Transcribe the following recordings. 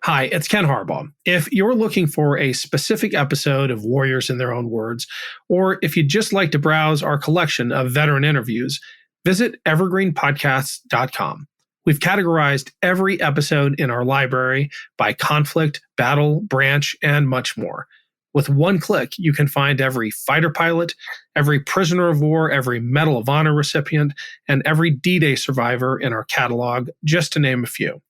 Hi, it's Ken Harbaugh. If you're looking for a specific episode of Warriors in Their Own Words, or if you'd just like to browse our collection of veteran interviews, visit evergreenpodcasts.com. We've categorized every episode in our library by conflict, battle, branch, and much more. With one click, you can find every fighter pilot, every prisoner of war, every Medal of Honor recipient, and every D-Day survivor in our catalog, just to name a few.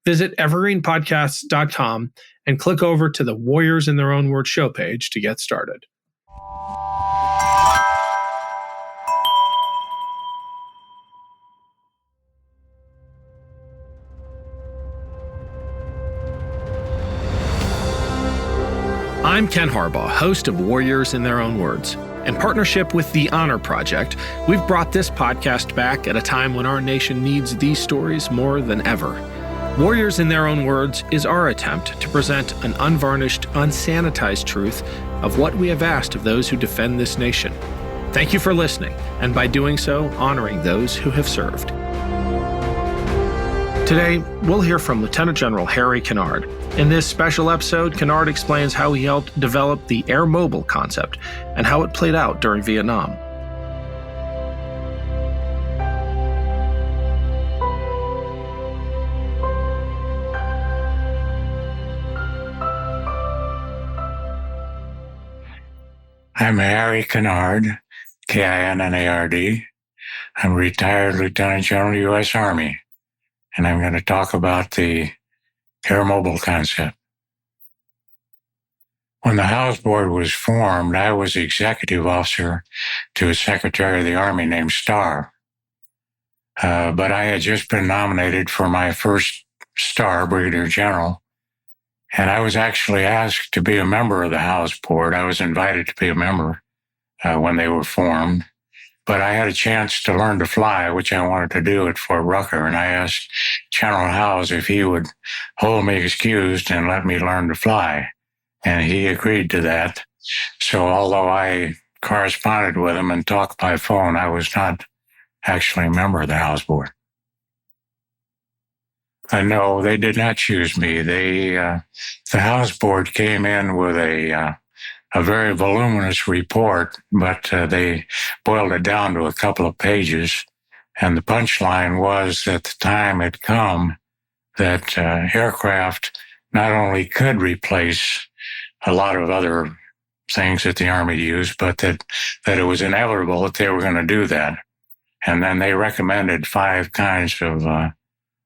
Visit evergreenpodcasts.com and click over to the Warriors in Their Own Words show page to get started. I'm Ken Harbaugh, host of Warriors in Their Own Words. In partnership with the Honor Project, we've brought this podcast back at a time when our nation needs these stories more than ever. Warriors in Their Own Words is our attempt to present an unvarnished, unsanitized truth of what we have asked of those who defend this nation. Thank you for listening, and by doing so, honoring those who have served. Today, we'll hear from Lieutenant General Harry Kinnard. In this special episode, Kinnard explains how he helped develop the Airmobile concept and how it played out during Vietnam. I'm Harry Kinnard, Kinnard. I'm a retired Lieutenant General, U.S. Army, and I'm going to talk about the Airmobile concept. When the House Board was formed, I was the executive officer to a Secretary of the Army named Starr. But I had just been nominated for my first star, Brigadier General, and I was actually asked to be a member of the House Board. I was invited to be a member when they were formed. But I had a chance to learn to fly, which I wanted to do at Fort Rucker, and I asked General Howes if he would hold me excused and let me learn to fly. And he agreed to that. So although I corresponded with him and talked by phone, I was not actually a member of the House Board. No, they did not choose me. The House Board came in with a very voluminous report, but they boiled it down to a couple of pages. And the punchline was that the time had come that aircraft not only could replace a lot of other things that the Army used, but that it was inevitable that they were going to do that. And then they recommended 5 kinds of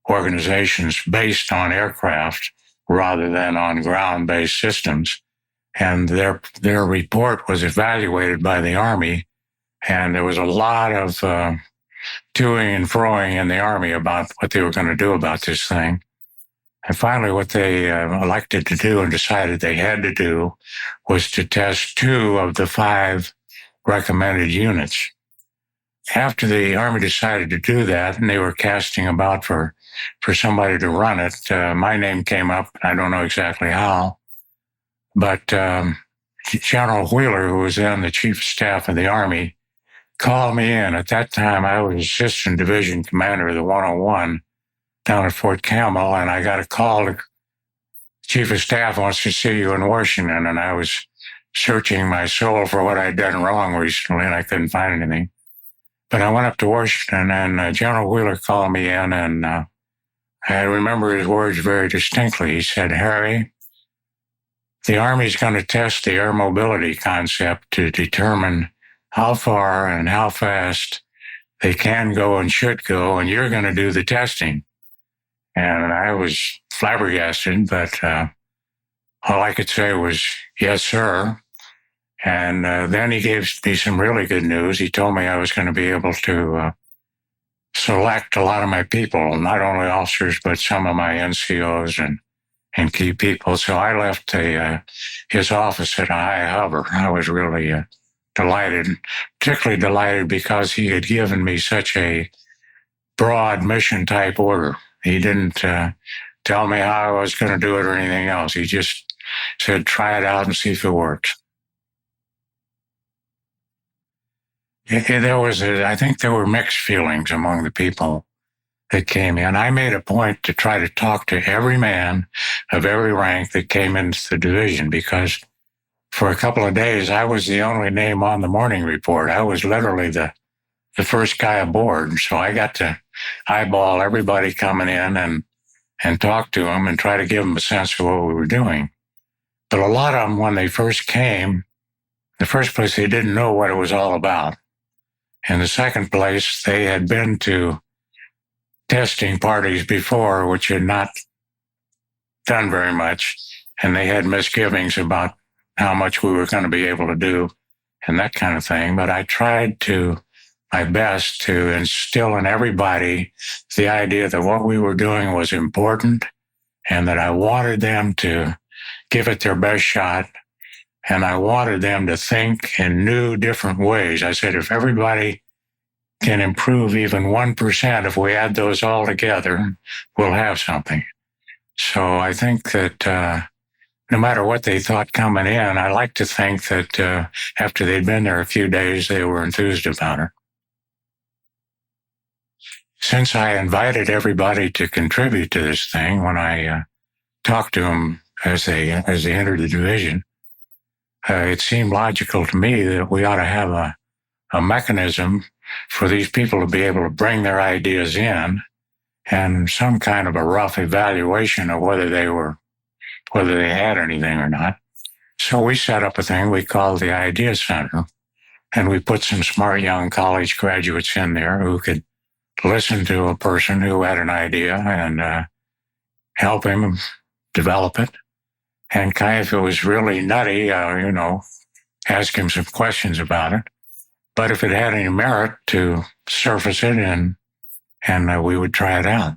organizations based on aircraft rather than on ground-based systems. And their report was evaluated by the Army, and there was a lot of toing and froing in the Army about what they were going to do about this thing. And finally, what they elected to do and decided they had to do was to test 2 of the 5 recommended units. After the Army decided to do that, and they were casting about for somebody to run it, my name came up. I don't know exactly how. But General Wheeler, who was then the Chief of Staff of the Army, called me in. At that time, I was Assistant Division Commander of the 101 down at Fort Campbell, and I got a call. The Chief of Staff wants to see you in Washington, and I was searching my soul for what I'd done wrong recently, and I couldn't find anything. But I went up to Washington, and General Wheeler called me in, and I remember his words very distinctly. He said, "Harry, the Army's going to test the air mobility concept to determine how far and how fast they can go and should go, and you're going to do the testing." And I was flabbergasted, but all I could say was, "Yes, sir." And then he gave me some really good news. He told me I was going to be able to select a lot of my people, not only officers, but some of my NCOs and key people. So I left his office at a high hover. I was really delighted, particularly delighted because he had given me such a broad mission type order. He didn't tell me how I was going to do it or anything else. He just said, try it out and see if it works. I think there were mixed feelings among the people that came in. I made a point to try to talk to every man of every rank that came into the division, because for a couple of days, I was the only name on the morning report. I was literally the first guy aboard. So I got to eyeball everybody coming in and talk to them and try to give them a sense of what we were doing. But a lot of them, when they first came, in the first place, they didn't know what it was all about. In the second place, they had been to testing parties before, which had not done very much, and they had misgivings about how much we were going to be able to do and that kind of thing. But I tried my best to instill in everybody the idea that what we were doing was important and that I wanted them to give it their best shot. And I wanted them to think in new, different ways. I said, if everybody can improve even 1%, if we add those all together, we'll have something. So I think that no matter what they thought coming in, I like to think that after they'd been there a few days, they were enthused about it. Since I invited everybody to contribute to this thing, when I talked to them as they entered the division, it seemed logical to me that we ought to have a mechanism for these people to be able to bring their ideas in and some kind of a rough evaluation of whether they had anything or not. So we set up a thing we called the Idea Center, and we put some smart young college graduates in there who could listen to a person who had an idea and help him develop it. And if it was really nutty, ask him some questions about it. But if it had any merit, to surface it and we would try it out.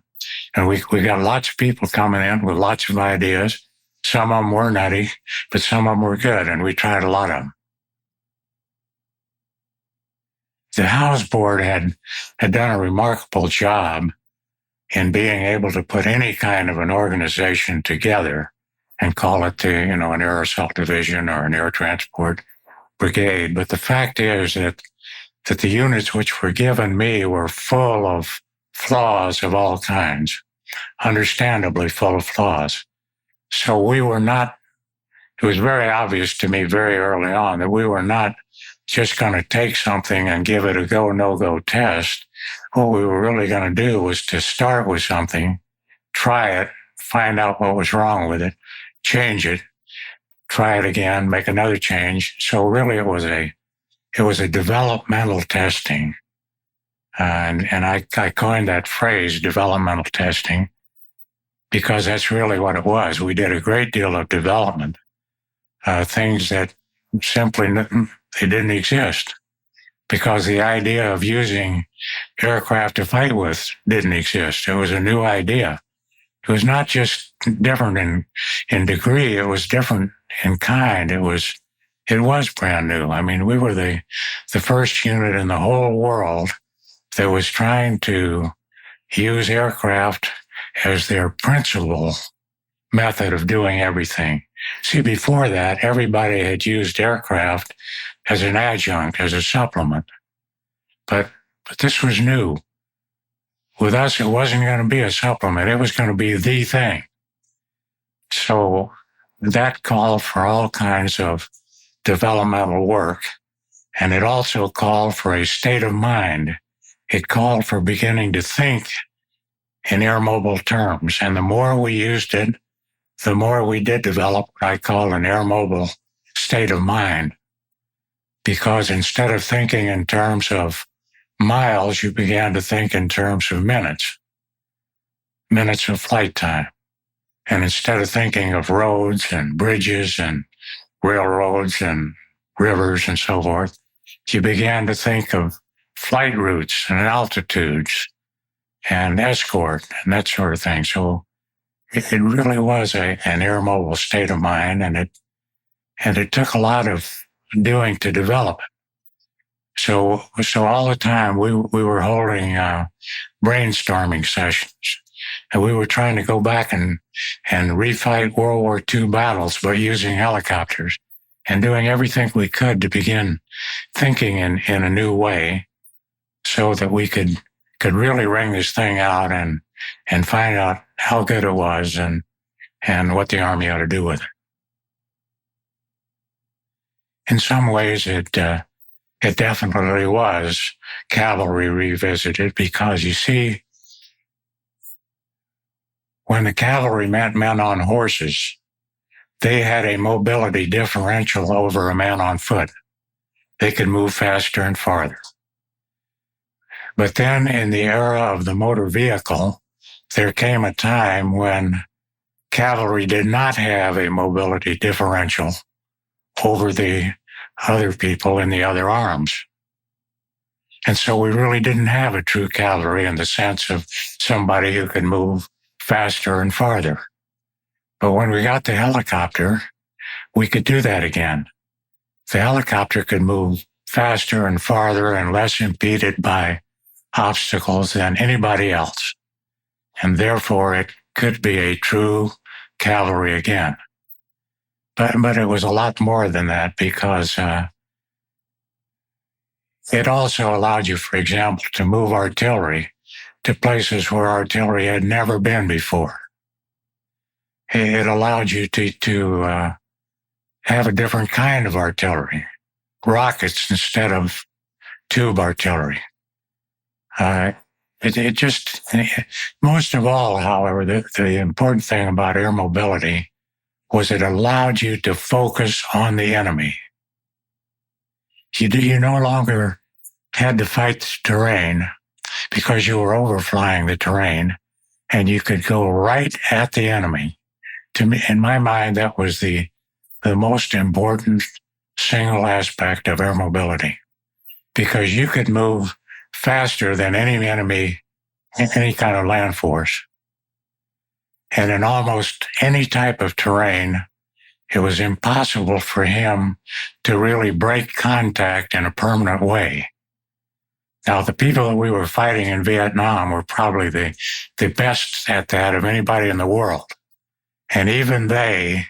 And we got lots of people coming in with lots of ideas. Some of them were nutty, but some of them were good, and we tried a lot of them. The House Board had done a remarkable job in being able to put any kind of an organization together and call it an air assault division or an air transport brigade. But the fact is that the units which were given me were full of flaws of all kinds, understandably full of flaws. So it was very obvious to me very early on that we were not just going to take something and give it a go, no-go test. What we were really going to do was to start with something, try it, find out what was wrong with it, change it, try it again, make another change. So really it was a developmental testing. And I coined that phrase, developmental testing, because that's really what it was. We did a great deal of development, things that simply they didn't exist, because the idea of using aircraft to fight with didn't exist. It was a new idea. It was not just different in degree, it was different in kind. It was brand new. I mean, we were the first unit in the whole world that was trying to use aircraft as their principal method of doing everything. See, before that, everybody had used aircraft as an adjunct, as a supplement. But this was new. With us, it wasn't going to be a supplement. It was going to be the thing. So that called for all kinds of developmental work. And it also called for a state of mind. It called for beginning to think in airmobile terms. And the more we used it, the more we did develop what I call an airmobile state of mind. Because instead of thinking in terms of miles, you began to think in terms of minutes of flight time. And instead of thinking of roads and bridges and railroads and rivers and so forth, you began to think of flight routes and altitudes and escort and that sort of thing. So it really was an airmobile state of mind, and it took a lot of doing to develop it. So all the time we were holding brainstorming sessions, and we were trying to go back and refight World War II battles, but using helicopters and doing everything we could to begin thinking in a new way, so that we could really wring this thing out and find out how good it was and and what the Army ought to do with it. In some ways, it definitely was cavalry revisited, because you see, when the cavalry meant men on horses, they had a mobility differential over a man on foot. They could move faster and farther. But then in the era of the motor vehicle, there came a time when cavalry did not have a mobility differential over the other people in the other arms. And so we really didn't have a true cavalry in the sense of somebody who could move faster and farther. But when we got the helicopter, we could do that again. The helicopter could move faster and farther and less impeded by obstacles than anybody else. And therefore, it could be a true cavalry again. But it was a lot more than that, because it also allowed you, for example, to move artillery to places where artillery had never been before. It allowed you to have a different kind of artillery, rockets instead of tube artillery. Most of all, however, the important thing about air mobility was it allowed you to focus on the enemy. You no longer had to fight the terrain because you were overflying the terrain, and you could go right at the enemy. To me, in my mind, that was the most important single aspect of air mobility, because you could move faster than any enemy, any kind of land force. And in almost any type of terrain, it was impossible for him to really break contact in a permanent way. Now, the people that we were fighting in Vietnam were probably the best at that of anybody in the world. And even they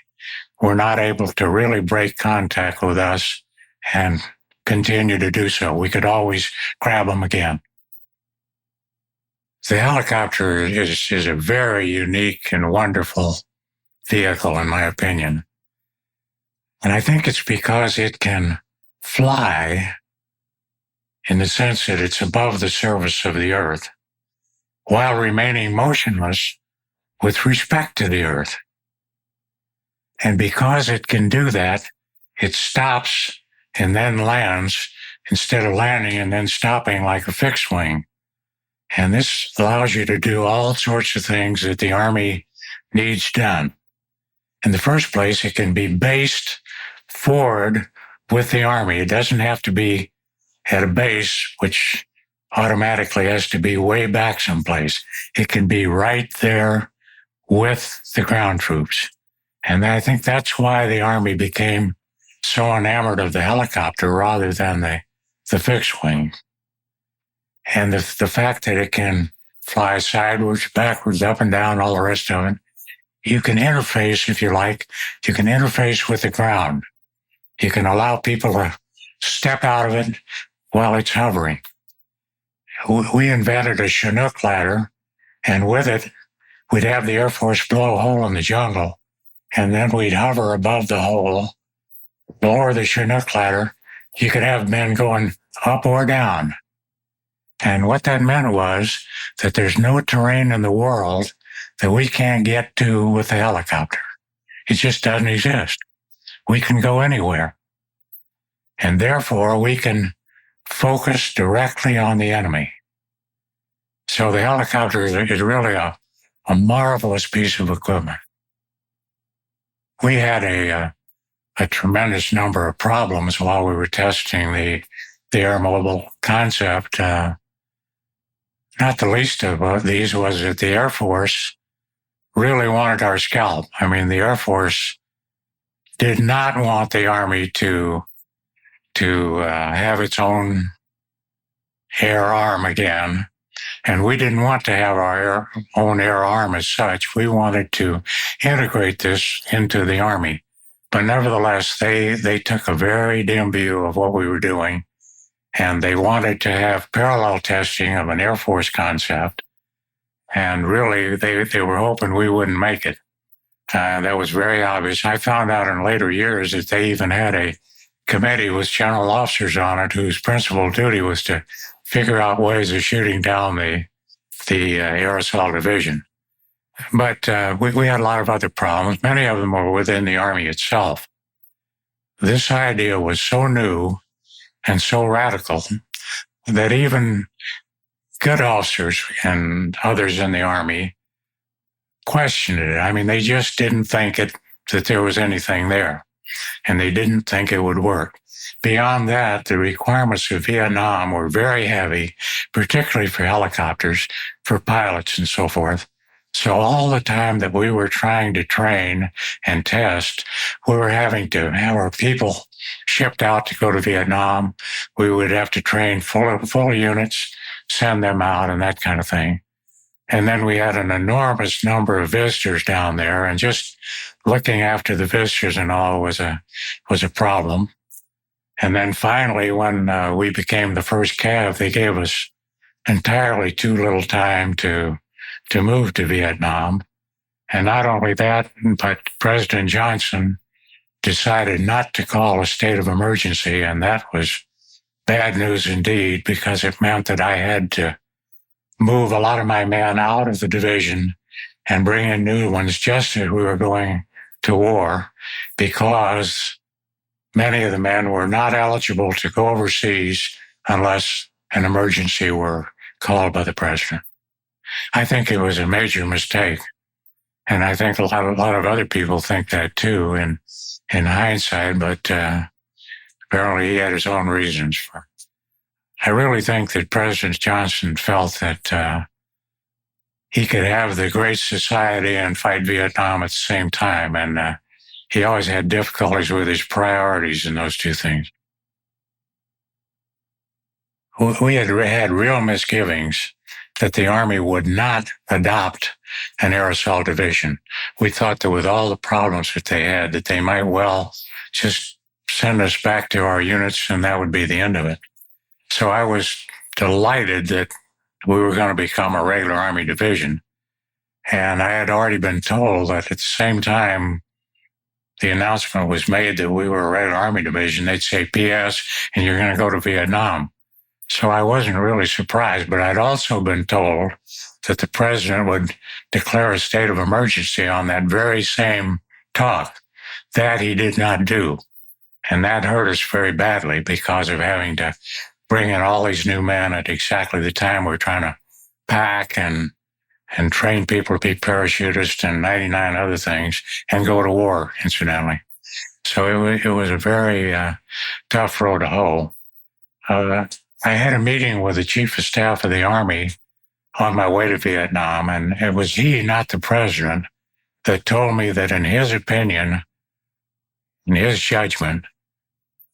were not able to really break contact with us and continue to do so. We could always grab them again. The helicopter is a very unique and wonderful vehicle, in my opinion. And I think it's because it can fly in the sense that it's above the surface of the earth while remaining motionless with respect to the earth. And because it can do that, it stops and then lands instead of landing and then stopping like a fixed wing. And this allows you to do all sorts of things that the Army needs done. In the first place, it can be based forward with the Army. It doesn't have to be at a base, which automatically has to be way back someplace. It can be right there with the ground troops. And I think that's why the Army became so enamored of the helicopter rather than the fixed wing. And the fact that it can fly sideways, backwards, up and down, all the rest of it, you can interface, if you like, you can interface with the ground. You can allow people to step out of it while it's hovering. We invented a Chinook ladder, and with it, we'd have the Air Force blow a hole in the jungle, and then we'd hover above the hole, lower the Chinook ladder. You could have men going up or down. And what that meant was that there's no terrain in the world that we can't get to with a helicopter. It just doesn't exist. We can go anywhere. And therefore, we can focus directly on the enemy. So the helicopter is really a marvelous piece of equipment. We had a tremendous number of problems while we were testing the Airmobile concept. Not the least of these was that the Air Force really wanted our scalp. I mean, the Air Force did not want the Army to have its own air arm again. And we didn't want to have our own air arm as such. We wanted to integrate this into the Army. But nevertheless, they took a very dim view of what we were doing. And they wanted to have parallel testing of an Air Force concept. And really, they were hoping we wouldn't make it. That was very obvious. I found out in later years that they even had a committee with general officers on it whose principal duty was to figure out ways of shooting down the Air Assault Division. But we had a lot of other problems. Many of them were within the Army itself. This idea was so new and so radical that even good officers and others in the Army questioned it. I mean, they just didn't think that there was anything there, and they didn't think it would work. Beyond that, the requirements of Vietnam were very heavy, particularly for helicopters, for pilots and so forth. So all the time that we were trying to train and test, we were having to have our people shipped out to go to Vietnam. We would have to train full units, send them out, and that kind of thing. And then we had an enormous number of visitors down there, and just looking after the visitors and all was a problem. And then finally, when we became the first Cav, they gave us entirely too little time to move to Vietnam. And not only that, but President Johnson decided not to call a state of emergency, and that was bad news indeed, because it meant that I had to move a lot of my men out of the division and bring in new ones just as we were going to war, because many of the men were not eligible to go overseas unless an emergency were called by the president. I think it was a major mistake. And I think a lot of other people think that too in hindsight, but apparently he had his own reasons for it. I really think that President Johnson felt that he could have the Great Society and fight Vietnam at the same time. And he always had difficulties with his priorities in those two things. We had real misgivings that the Army would not adopt an air assault division. We thought that with all the problems that they had, that they might well just send us back to our units and that would be the end of it. So I was delighted that we were going to become a regular Army division. And I had already been told that at the same time the announcement was made that we were a regular Army division, they'd say, P.S., and you're going to go to Vietnam. So I wasn't really surprised, but I'd also been told that the president would declare a state of emergency on that very same talk. That he did not do. And that hurt us very badly because of having to bring in all these new men at exactly the time we're trying to pack and train people to be parachutists and 99 other things and go to war, incidentally. So it was a very tough road to hoe. I had a meeting with the Chief of Staff of the Army on my way to Vietnam, and it was he, not the president, that told me that in his opinion, in his judgment,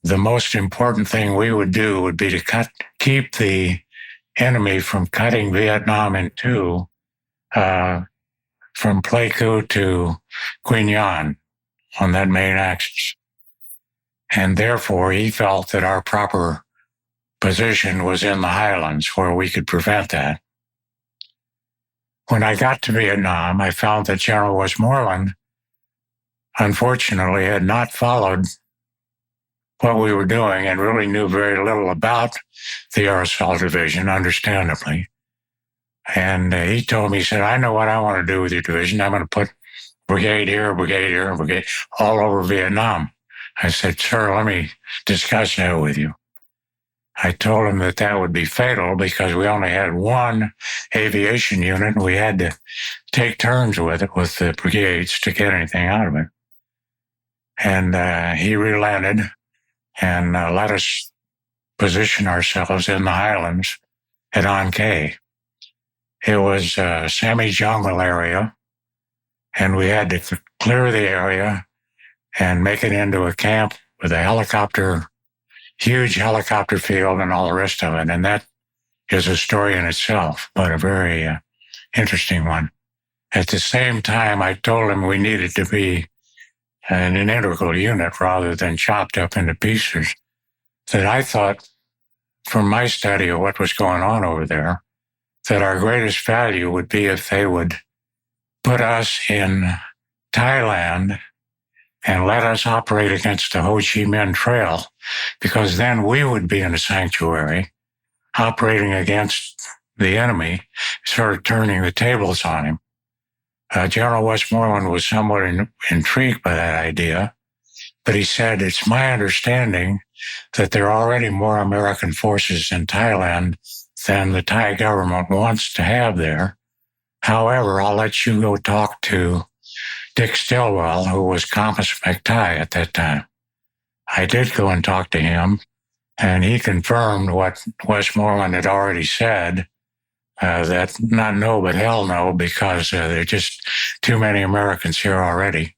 the most important thing we would do would be to keep the enemy from cutting Vietnam in two, from Pleiku to Quy Nhon on that main axis. And therefore, he felt that our proper position was in the highlands where we could prevent that. When I got to Vietnam, I found that General Westmoreland, unfortunately, had not followed what we were doing and really knew very little about the Air Assault Division, understandably. And he told me, he said, I know what I want to do with your division. I'm going to put brigade here, brigade all over Vietnam. I said, sir, let me discuss that with you. I told him that that would be fatal because we only had one aviation unit and we had to take turns with it, with the brigades, to get anything out of it. And he relented and let us position ourselves in the highlands at An Khê. It was a semi-jungle area, and we had to clear the area and make it into a camp with a huge helicopter field and all the rest of it. And that is a story in itself, but a very interesting one. At the same time, I told him we needed to be an integral unit rather than chopped up into pieces, that I thought, from my study of what was going on over there, that our greatest value would be if they would put us in Thailand and let us operate against the Ho Chi Minh Trail, because then we would be in a sanctuary operating against the enemy, sort of turning the tables on him. General Westmoreland was somewhat intrigued by that idea, but he said, it's my understanding that there are already more American forces in Thailand than the Thai government wants to have there. However, I'll let you go talk to Dick Stilwell, who was Compass McTighe at that time. I did go and talk to him, and he confirmed what Westmoreland had already said, that not no, but hell no, because there are just too many Americans here already.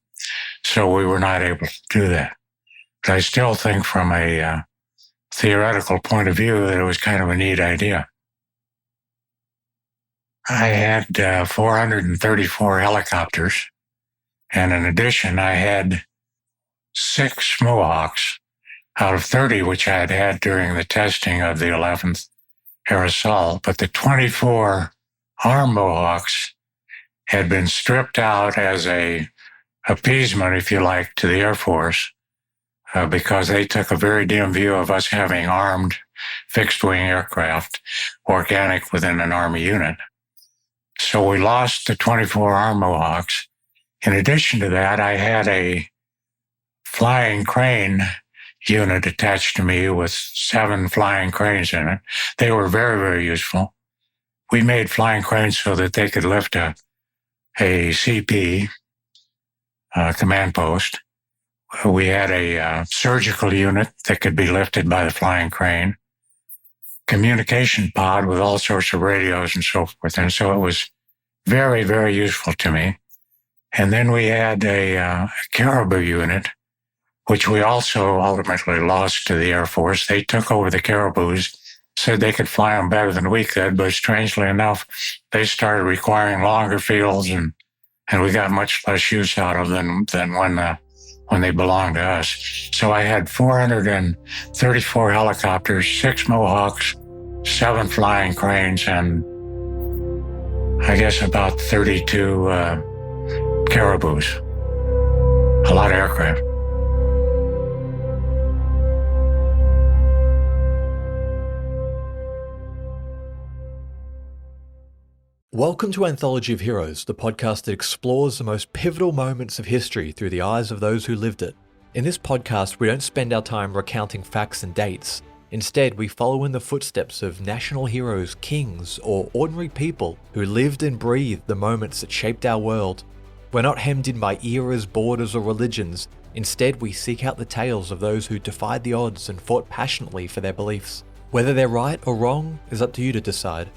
So we were not able to do that. But I still think from a theoretical point of view that it was kind of a neat idea. I had 434 helicopters, and in addition, I had 6 Mohawks out of 30, which I had had during the testing of the 11th Air Assault. But the 24 armed Mohawks had been stripped out as a appeasement, if you like, to the Air Force, because they took a very dim view of us having armed fixed-wing aircraft, organic within an Army unit. So we lost the 24 armed Mohawks. In addition to that, I had a flying crane unit attached to me with 7 flying cranes in it. They were very, very useful. We made flying cranes so that they could lift a CP, command post. We had a surgical unit that could be lifted by the flying crane, communication pod with all sorts of radios and so forth. And so it was very, very useful to me. And then we had a Caribou unit, which we also ultimately lost to the Air Force. They took over the Caribous, said they could fly them better than we could, but strangely enough, they started requiring longer fields, and we got much less use out of them than when they belonged to us. So I had 434 helicopters, 6 Mohawks, 7 flying cranes, and I guess about 32 Caribous. A lot of aircraft. Welcome to Anthology of Heroes, the podcast that explores the most pivotal moments of history through the eyes of those who lived it. In this podcast, we don't spend our time recounting facts and dates. Instead, we follow in the footsteps of national heroes, kings, or ordinary people who lived and breathed the moments that shaped our world. We're not hemmed in by eras, borders, or religions. Instead, we seek out the tales of those who defied the odds and fought passionately for their beliefs. Whether they're right or wrong is up to you to decide.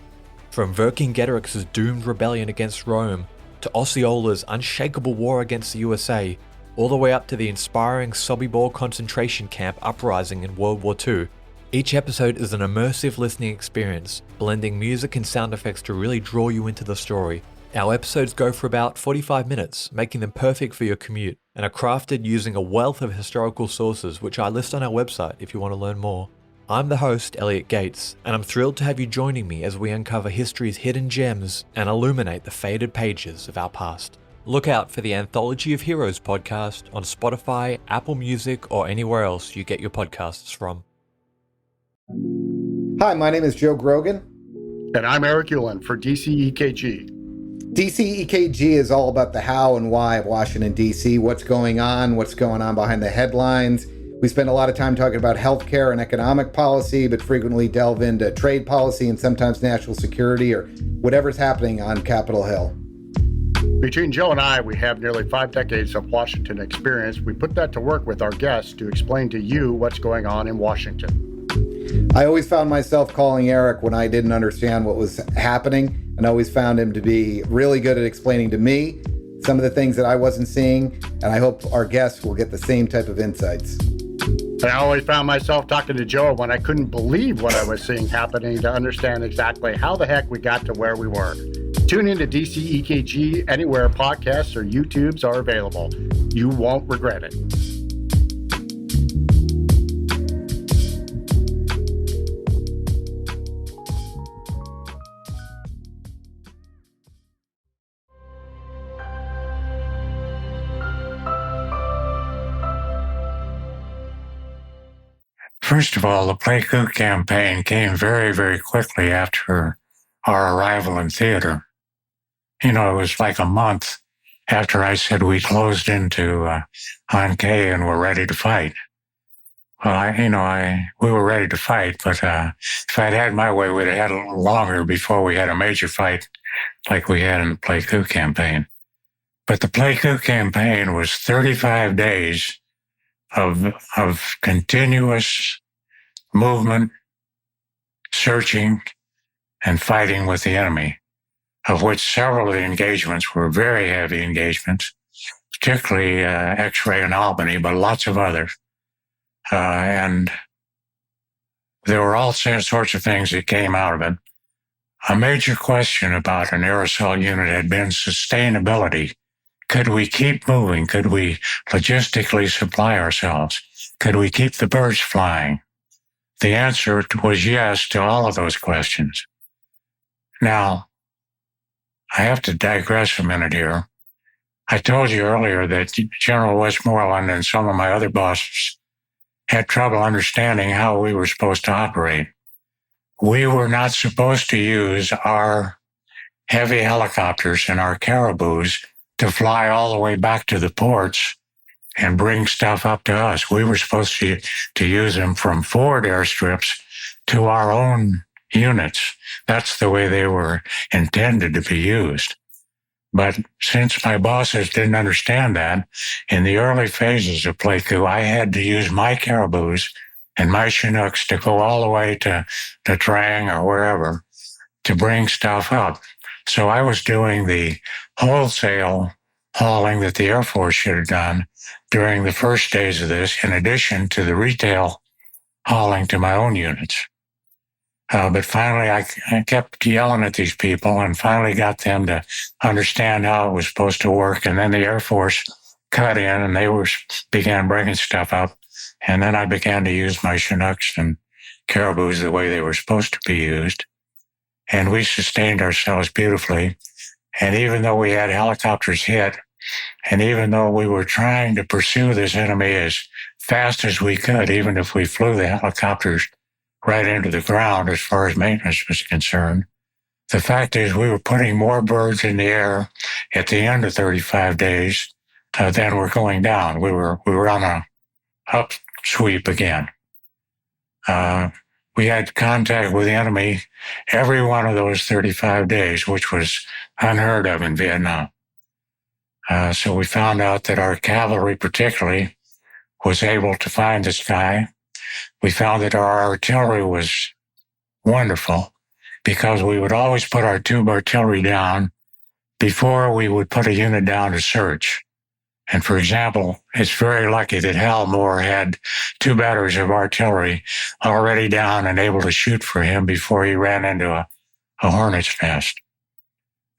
From Vercingetorix's doomed rebellion against Rome, to Osceola's unshakable war against the USA, all the way up to the inspiring Sobibor concentration camp uprising in World War II, each episode is an immersive listening experience, blending music and sound effects to really draw you into the story. Our episodes go for about 45 minutes, making them perfect for your commute, and are crafted using a wealth of historical sources, which I list on our website if you want to learn more. I'm the host, Elliot Gates, and I'm thrilled to have you joining me as we uncover history's hidden gems and illuminate the faded pages of our past. Look out for the Anthology of Heroes podcast on Spotify, Apple Music, or anywhere else you get your podcasts from. Hi, my name is Joe Grogan. And I'm Eric Ulan for DCEKG. DCEKG is all about the how and why of Washington, D.C., what's going on behind the headlines. We spend a lot of time talking about healthcare and economic policy, but frequently delve into trade policy and sometimes national security or whatever's happening on Capitol Hill. Between Joe and I, we have nearly 5 decades of Washington experience. We put that to work with our guests to explain to you what's going on in Washington. I always found myself calling Eric when I didn't understand what was happening, and always found him to be really good at explaining to me some of the things that I wasn't seeing, and I hope our guests will get the same type of insights. And I always found myself talking to Joe when I couldn't believe what I was seeing happening to understand exactly how the heck we got to where we were. Tune into DCEKG anywhere podcasts or YouTubes are available. You won't regret it. First of all, the play coup campaign came very, very quickly after our arrival in theater. It was like a month after I said we closed into Ankei and were ready to fight. Well, we were ready to fight, but if I'd had my way, we'd have had a little longer before we had a major fight like we had in the play coup campaign. But the play coup campaign was 35 days of continuous movement, searching, and fighting with the enemy, of which several of the engagements were very heavy engagements, particularly X-ray in Albany, but lots of others. And there were all sorts of things that came out of it. A major question about an air assault unit had been sustainability. Could we keep moving? Could we logistically supply ourselves? Could we keep the birds flying? The answer was yes to all of those questions. Now, I have to digress a minute here. I told you earlier that General Westmoreland and some of my other bosses had trouble understanding how we were supposed to operate. We were not supposed to use our heavy helicopters and our caribous to fly all the way back to the ports and bring stuff up to us. We were supposed to use them from forward airstrips to our own units. That's the way they were intended to be used. But since my bosses didn't understand that, in the early phases of play coup, I had to use my caribous and my Chinooks to go all the way to Trang or wherever to bring stuff up. So I was doing the wholesale hauling that the Air Force should have done during the first days of this, in addition to the retail hauling to my own units. But finally, I kept yelling at these people and finally got them to understand how it was supposed to work. And then the Air Force cut in and they began bringing stuff up. And then I began to use my Chinooks and caribous the way they were supposed to be used. And we sustained ourselves beautifully. And even though we had helicopters hit, and even though we were trying to pursue this enemy as fast as we could, even if we flew the helicopters right into the ground as far as maintenance was concerned, the fact is we were putting more birds in the air at the end of 35 days than were going down. We were on a upsweep again. We had contact with the enemy every one of those 35 days, which was unheard of in Vietnam. So we found out that our cavalry particularly was able to find the sky. We found that our artillery was wonderful because we would always put our tube artillery down before we would put a unit down to search. And for example, it's very lucky that Hal Moore had 2 batteries of artillery already down and able to shoot for him before he ran into a hornet's nest.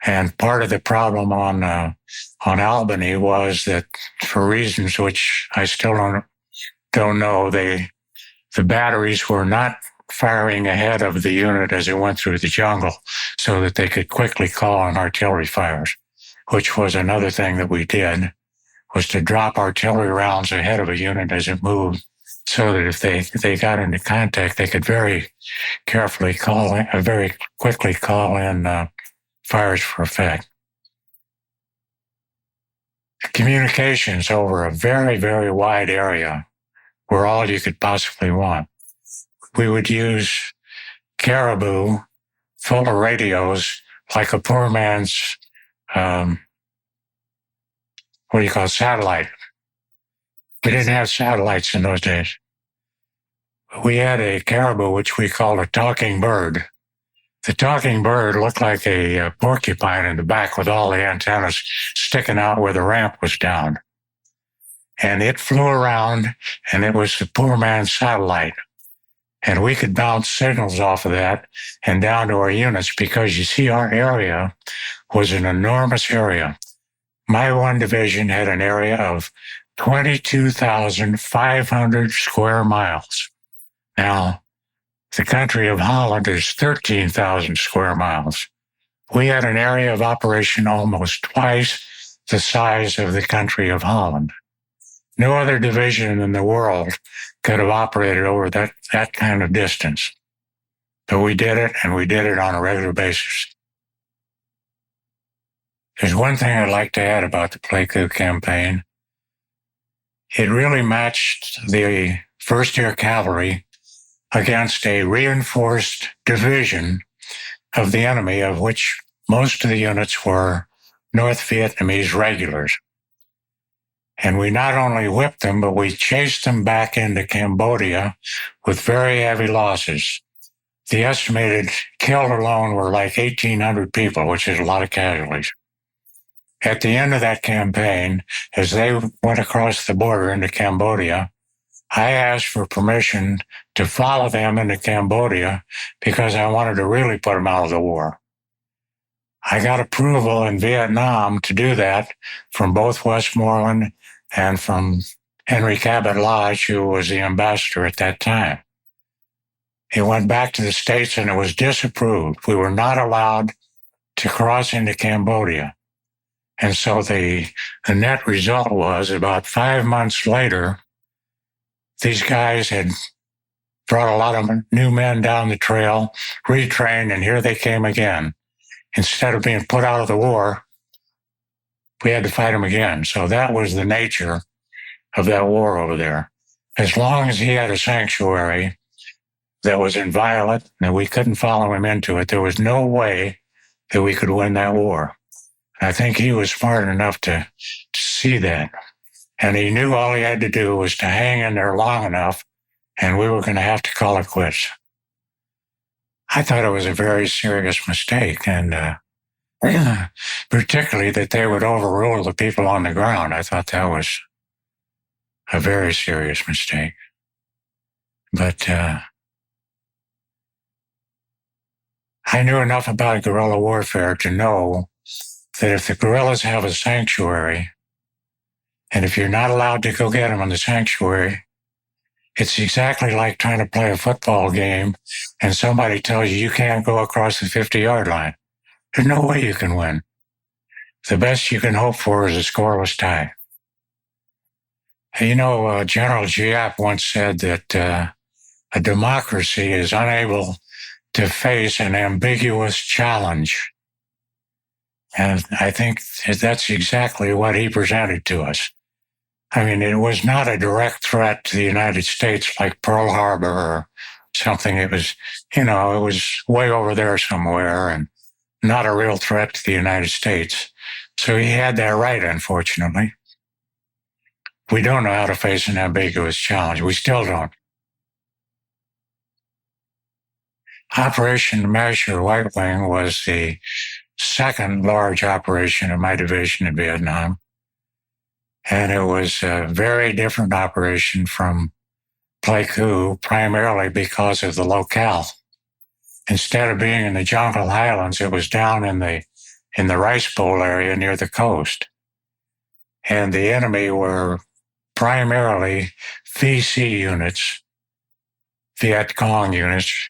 And part of the problem on Albany was that, for reasons which I still don't know, the batteries were not firing ahead of the unit as it went through the jungle so that they could quickly call on artillery fires, which was another thing that we did, was to drop artillery rounds ahead of a unit as it moved so that if they got into contact, they could very quickly call in fires for effect. Communications over a very, very wide area were all you could possibly want. We would use caribou full of radios like a poor man's, satellite. We didn't have satellites in those days. We had a caribou which we called a talking bird. The talking bird looked like a porcupine in the back with all the antennas sticking out where the ramp was down. And it flew around, and it was the poor man's satellite. And we could bounce signals off of that and down to our units because, you see, our area was an enormous area. My one division had an area of 22,500 square miles. Now, the country of Holland is 13,000 square miles. We had an area of operation almost twice the size of the country of Holland. No other division in the world could have operated over that kind of distance. But we did it, and we did it on a regular basis. There's one thing I'd like to add about the Pleiku campaign. It really matched the 1st Air Cavalry against a reinforced division of the enemy, of which most of the units were North Vietnamese regulars. And we not only whipped them, but we chased them back into Cambodia with very heavy losses. The estimated killed alone were like 1,800 people, which is a lot of casualties. At the end of that campaign, as they went across the border into Cambodia, I asked for permission to follow them into Cambodia because I wanted to really put them out of the war. I got approval in Vietnam to do that from both Westmoreland and from Henry Cabot Lodge, who was the ambassador at that time. It went back to the States and it was disapproved. We were not allowed to cross into Cambodia. And so the net result was about 5 months later, these guys had brought a lot of new men down the trail, retrained, and here they came again. Instead of being put out of the war, we had to fight them again. So that was the nature of that war over there. As long as he had a sanctuary that was inviolate and we couldn't follow him into it, there was no way that we could win that war. I think he was smart enough to see that. And he knew all he had to do was to hang in there long enough, and we were going to have to call it quits. I thought it was a very serious mistake, and particularly that they would overrule the people on the ground. I thought that was a very serious mistake. But I knew enough about guerrilla warfare to know that if the guerrillas have a sanctuary, and if you're not allowed to go get them in the sanctuary, it's exactly like trying to play a football game and somebody tells you can't go across the 50-yard line. There's no way you can win. The best you can hope for is a scoreless tie. You know, General Giap once said that a democracy is unable to face an ambiguous challenge. And I think that's exactly what he presented to us. I mean, it was not a direct threat to the United States like Pearl Harbor or something. It was, it was way over there somewhere and not a real threat to the United States. So he had that right, unfortunately. We don't know how to face an ambiguous challenge. We still don't. Operation Measure White Wing was the second large operation in my division in Vietnam. And it was a very different operation from Pleiku, primarily because of the locale. Instead of being in the jungle highlands, it was down in the Rice Bowl area near the coast. And the enemy were primarily VC units, Viet Cong units,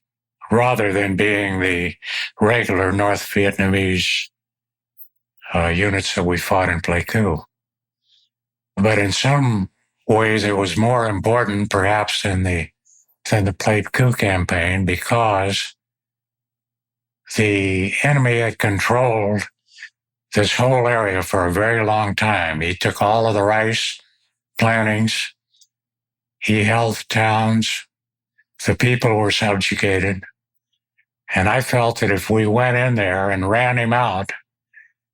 rather than being the regular North Vietnamese units that we fought in Pleiku. But in some ways, it was more important, perhaps, than the Pleiku campaign, because the enemy had controlled this whole area for a very long time. He took all of the rice plantings. He held towns. The people were subjugated. And I felt that if we went in there and ran him out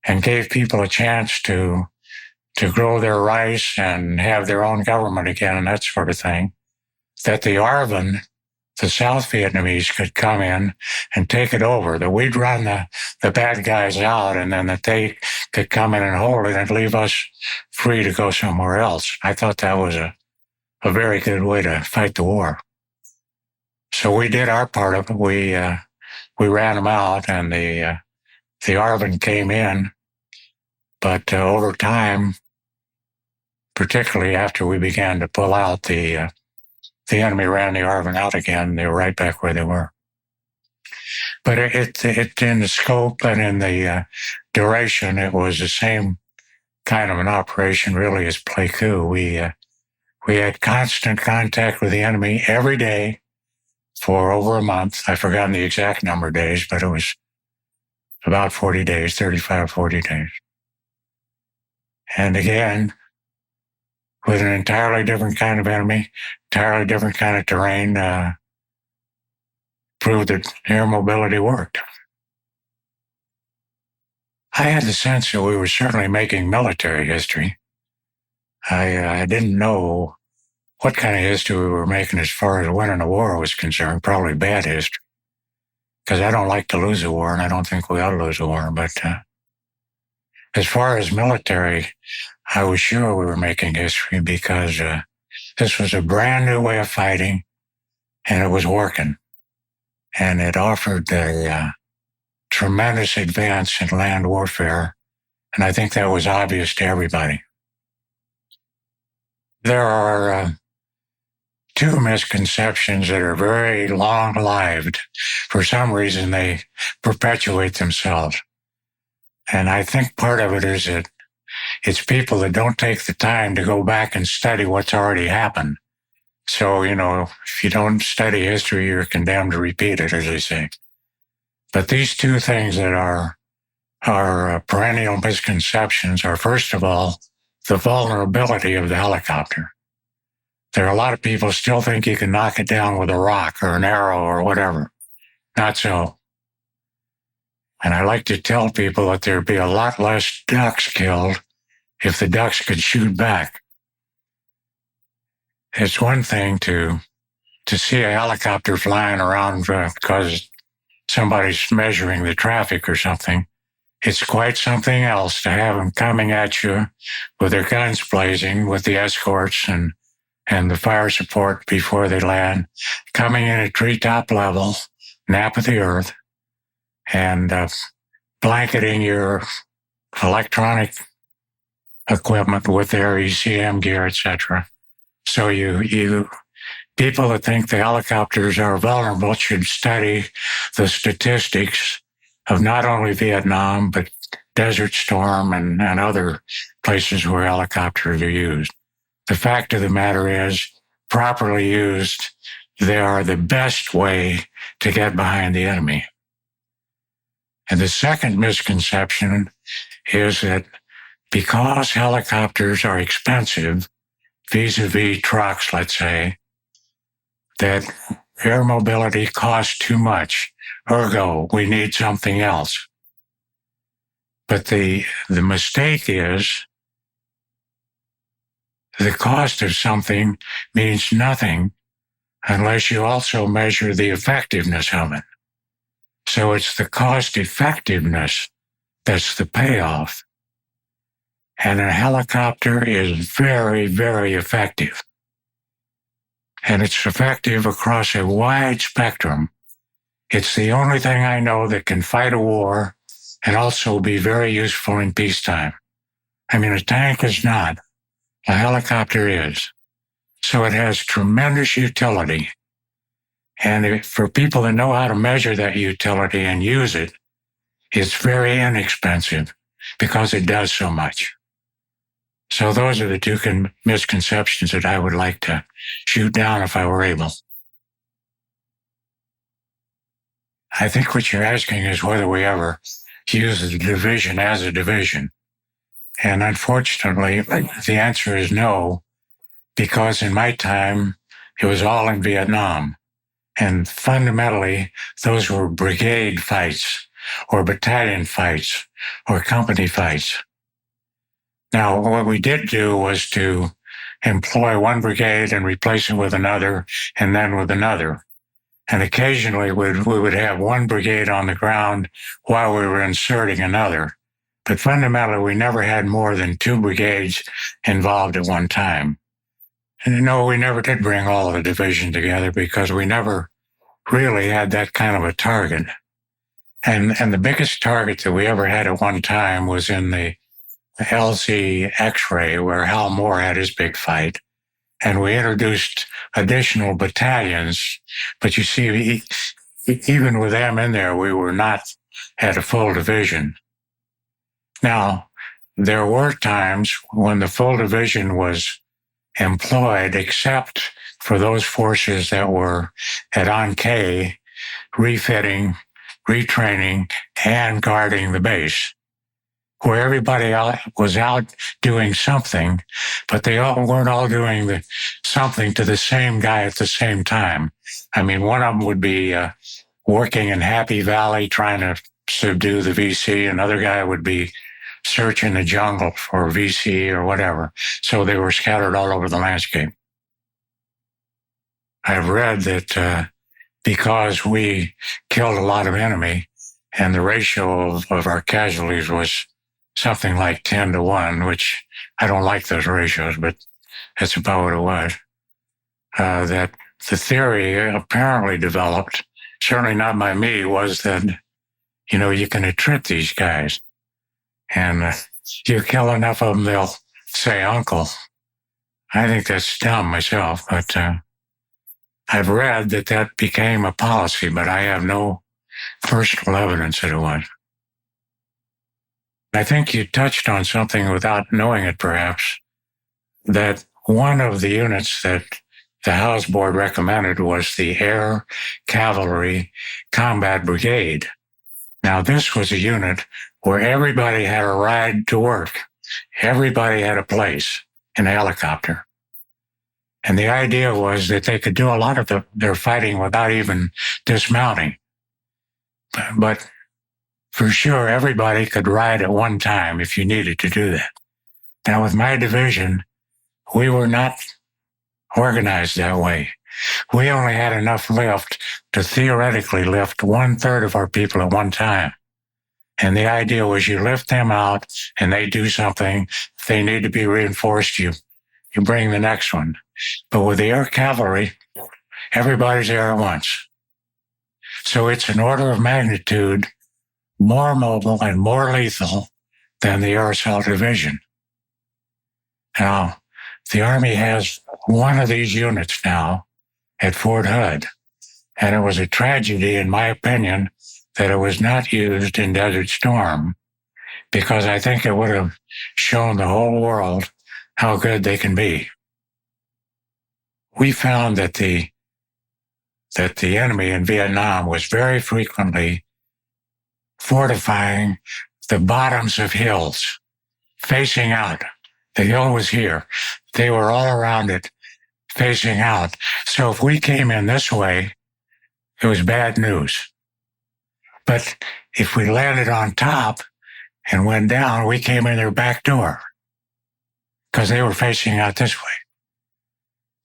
and gave people a chance to grow their rice and have their own government again and that sort of thing, that the ARVN, the South Vietnamese, could come in and take it over, that we'd run the bad guys out and then that they could come in and hold it and leave us free to go somewhere else. I thought that was a very good way to fight the war. So we did our part of it. We ran them out and the ARVN came in. But over time, particularly after we began to pull out, the enemy ran the ARVN out again. They were right back where they were. But it in the scope and in the duration, it was the same kind of an operation really as Pleiku. We had constant contact with the enemy every day for over a month. I've forgotten the exact number of days, but it was about 40 days, 35, 40 days. And again, with an entirely different kind of enemy, entirely different kind of terrain, proved that air mobility worked. I had the sense that we were certainly making military history. I didn't know what kind of history we were making as far as winning a war was concerned, probably bad history, because I don't like to lose a war, and I don't think we ought to lose a war. But as far as military, I was sure we were making history because this was a brand new way of fighting, and it was working. And it offered a tremendous advance in land warfare, and I think that was obvious to everybody. There are two misconceptions that are very long-lived. For some reason, they perpetuate themselves. And I think part of it is that it's people that don't take the time to go back and study what's already happened. So, if you don't study history, you're condemned to repeat it, as they say. But these two things that are perennial misconceptions are, first of all, the vulnerability of the helicopter. There are a lot of people still think you can knock it down with a rock or an arrow or whatever. Not so. And I like to tell people that there'd be a lot less ducks killed if the ducks could shoot back. It's one thing to see a helicopter flying around because somebody's measuring the traffic or something. It's quite something else to have them coming at you with their guns blazing, with the escorts and the fire support before they land, coming in at treetop level, nap of the earth, and blanketing your electronic equipment with their ECM gear, etc. So you people that think the helicopters are vulnerable should study the statistics of not only Vietnam, but Desert Storm and other places where helicopters are used. The fact of the matter is, properly used, they are the best way to get behind the enemy. And the second misconception is that because helicopters are expensive, vis-a-vis trucks, let's say, that air mobility costs too much. Ergo, we need something else. But the mistake is the cost of something means nothing unless you also measure the effectiveness of it. So it's the cost effectiveness that's the payoff. And a helicopter is very, very effective. And it's effective across a wide spectrum. It's the only thing I know that can fight a war and also be very useful in peacetime. I mean, a tank is not. A helicopter is. So it has tremendous utility. And for people that know how to measure that utility and use it, it's very inexpensive because it does so much. So those are the two misconceptions that I would like to shoot down if I were able. I think what you're asking is whether we ever use the division as a division. And unfortunately, the answer is no, because in my time, it was all in Vietnam. And fundamentally, those were brigade fights or battalion fights or company fights. Now, what we did do was to employ one brigade and replace it with another and then with another. And occasionally we would have one brigade on the ground while we were inserting another. But fundamentally, we never had more than two brigades involved at one time. And no, we never did bring all of the division together because we never really had that kind of a target. And the biggest target that we ever had at one time was in the LZ X-ray, where Hal Moore had his big fight. And we introduced additional battalions. But you see, even with them in there, we were not at a full division. Now, there were times when the full division was employed except for those forces that were at on-K, refitting, retraining, and guarding the base, where everybody was out doing something, but they all weren't all doing something to the same guy at the same time. I mean, one of them would be working in Happy Valley trying to subdue the VC. Another guy would be searching the jungle for VC or whatever. So they were scattered all over the landscape. I've read that because we killed a lot of enemy and the ratio of our casualties was something like 10 to 1, which I don't like those ratios, but that's about what it was. That the theory apparently developed, certainly not by me, was that, you can attrit these guys. And you kill enough of them, they'll say uncle. I think that's dumb myself, but I've read that became a policy, but I have no personal evidence that it was. I think you touched on something without knowing it, perhaps, that one of the units that the House Board recommended was the Air Cavalry Combat Brigade. Now, this was a unit where everybody had a ride to work. Everybody had a place in a helicopter. And the idea was that they could do a lot of their fighting without even dismounting. But for sure, everybody could ride at one time if you needed to do that. Now, with my division, we were not organized that way. We only had enough lift to theoretically lift 1/3 of our people at one time. And the idea was you lift them out and they do something. If they need to be reinforced, you bring the next one. But with the Air Cavalry, everybody's there at once. So it's an order of magnitude more mobile and more lethal than the Air Assault Division. Now, the Army has one of these units now at Fort Hood, and it was a tragedy, in my opinion, that it was not used in Desert Storm, because I think it would have shown the whole world how good they can be. We found that the enemy in Vietnam was very frequently fortifying the bottoms of hills, facing out. The hill was here. They were all around it, facing out. So if we came in this way, it was bad news. But if we landed on top and went down, we came in their back door because they were facing out this way.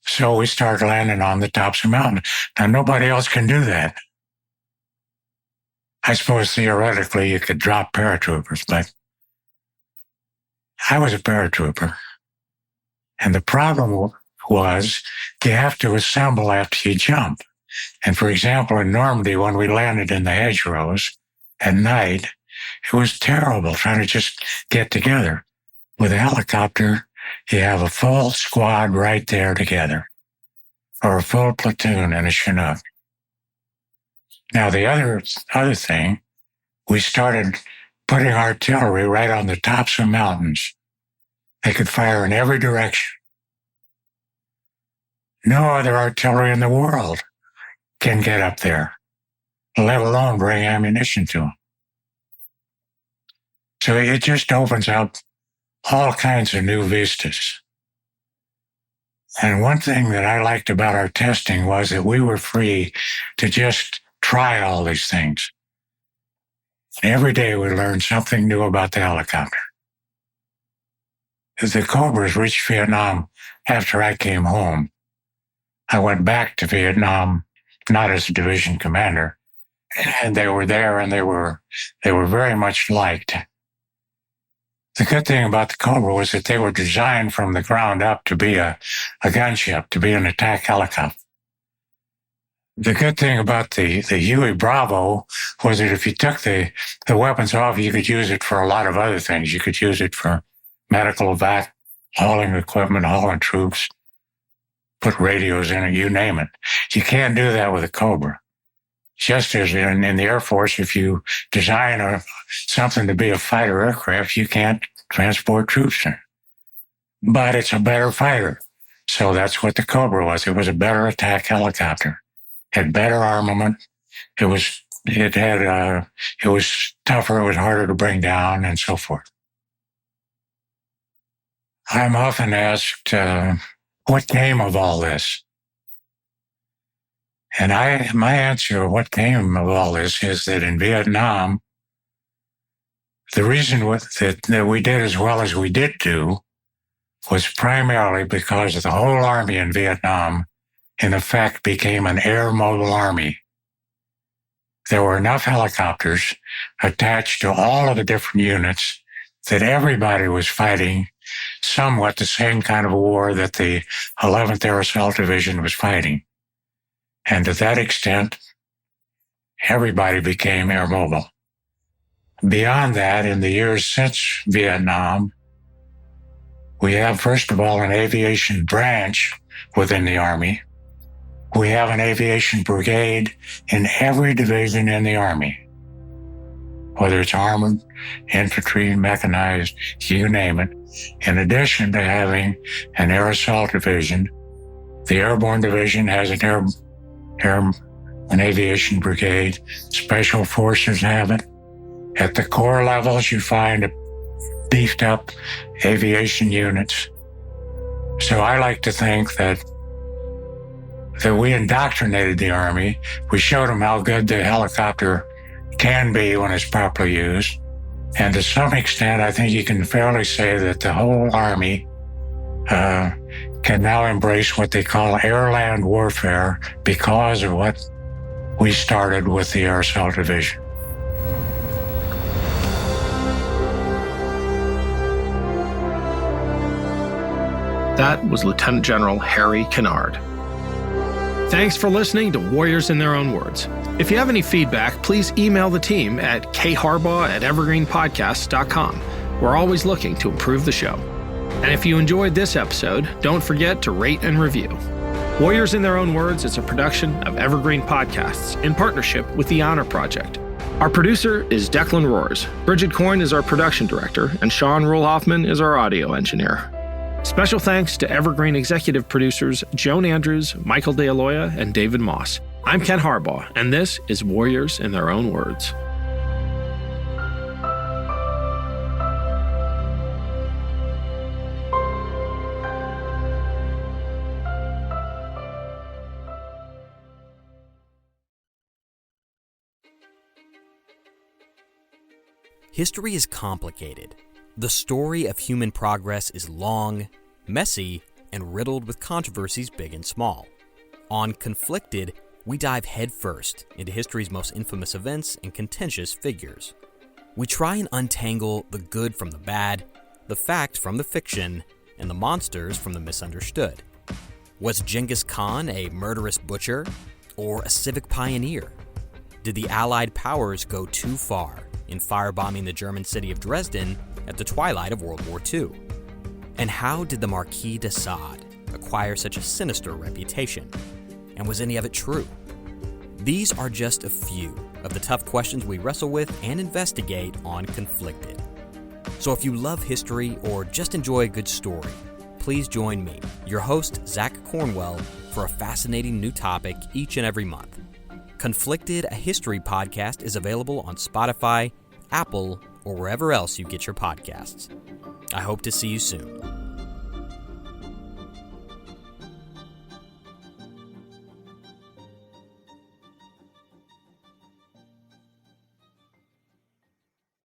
So we started landing on the tops of mountains. Now, nobody else can do that. I suppose theoretically you could drop paratroopers, but I was a paratrooper. And the problem was you have to assemble after you jump. And for example, in Normandy, when we landed in the hedgerows at night, it was terrible trying to just get together. With a helicopter, you have a full squad right there together, or a full platoon in a Chinook. Now, the other thing, we started putting artillery right on the tops of mountains. They could fire in every direction. No other artillery in the world can get up there, let alone bring ammunition to them. So it just opens up all kinds of new vistas. And one thing that I liked about our testing was that we were free to just try all these things. And every day we learned something new about the helicopter. As the Cobras reached Vietnam after I came home, I went back to Vietnam, not as a division commander, and they were there and they were very much liked. The good thing about the Cobra was that they were designed from the ground up to be a gunship, to be an attack helicopter. The good thing about the Huey Bravo was that if you took the weapons off, you could use it for a lot of other things. You could use it for medical evac, hauling equipment, hauling troops, put radios in it, you name it. You can't do that with a Cobra. Just as in the Air Force, if you design something to be a fighter aircraft, you can't transport troops in it. But it's a better fighter. So that's what the Cobra was. It was a better attack helicopter, had better armament. It was tougher, it was harder to bring down, and so forth. I'm often asked, what came of all this? And my answer, what came of all this, is that in Vietnam, the reason that we did as well as we did do was primarily because the whole army in Vietnam, in effect, became an air-mobile army. There were enough helicopters attached to all of the different units that everybody was fighting somewhat the same kind of war that the 11th Air Assault Division was fighting. And to that extent, everybody became air-mobile. Beyond that, in the years since Vietnam, we have, first of all, an aviation branch within the Army. We have an aviation brigade in every division in the Army, whether it's armored, infantry, mechanized, you name it. In addition to having an air assault division, the airborne division has an aviation brigade. Special forces have it. At the corps levels, you find beefed up aviation units. So I like to think that we indoctrinated the Army. We showed them how good the helicopter can be when it's properly used. And to some extent, I think you can fairly say that the whole Army can now embrace what they call air-land warfare because of what we started with the Air Assault Division. That was Lieutenant General Harry Kinnard. Thanks for listening to Warriors in Their Own Words. If you have any feedback, please email the team at kharbaugh@evergreenpodcasts.com. We're always looking to improve the show. And if you enjoyed this episode, don't forget to rate and review. Warriors in Their Own Words is a production of Evergreen Podcasts in partnership with the Honor Project. Our producer is Declan Roars. Bridget Coyne is our production director, and Sean Rule-Hoffman is our audio engineer. Special thanks to Evergreen executive producers Joan Andrews, Michael DeAloia, and David Moss. I'm Ken Harbaugh, and this is Warriors in Their Own Words. History is complicated. The story of human progress is long, messy, and riddled with controversies big and small. On Conflicted, we dive headfirst into history's most infamous events and contentious figures. We try and untangle the good from the bad, the fact from the fiction, and the monsters from the misunderstood. Was Genghis Khan a murderous butcher or a civic pioneer? Did the Allied powers go too far in firebombing the German city of Dresden at the twilight of World War II? And how did the Marquis de Sade acquire such a sinister reputation? And was any of it true? These are just a few of the tough questions we wrestle with and investigate on Conflicted. So if you love history or just enjoy a good story, please join me, your host, Zach Cornwell, for a fascinating new topic each and every month. Conflicted, a history podcast, is available on Spotify, Apple, or wherever else you get your podcasts. I hope to see you soon.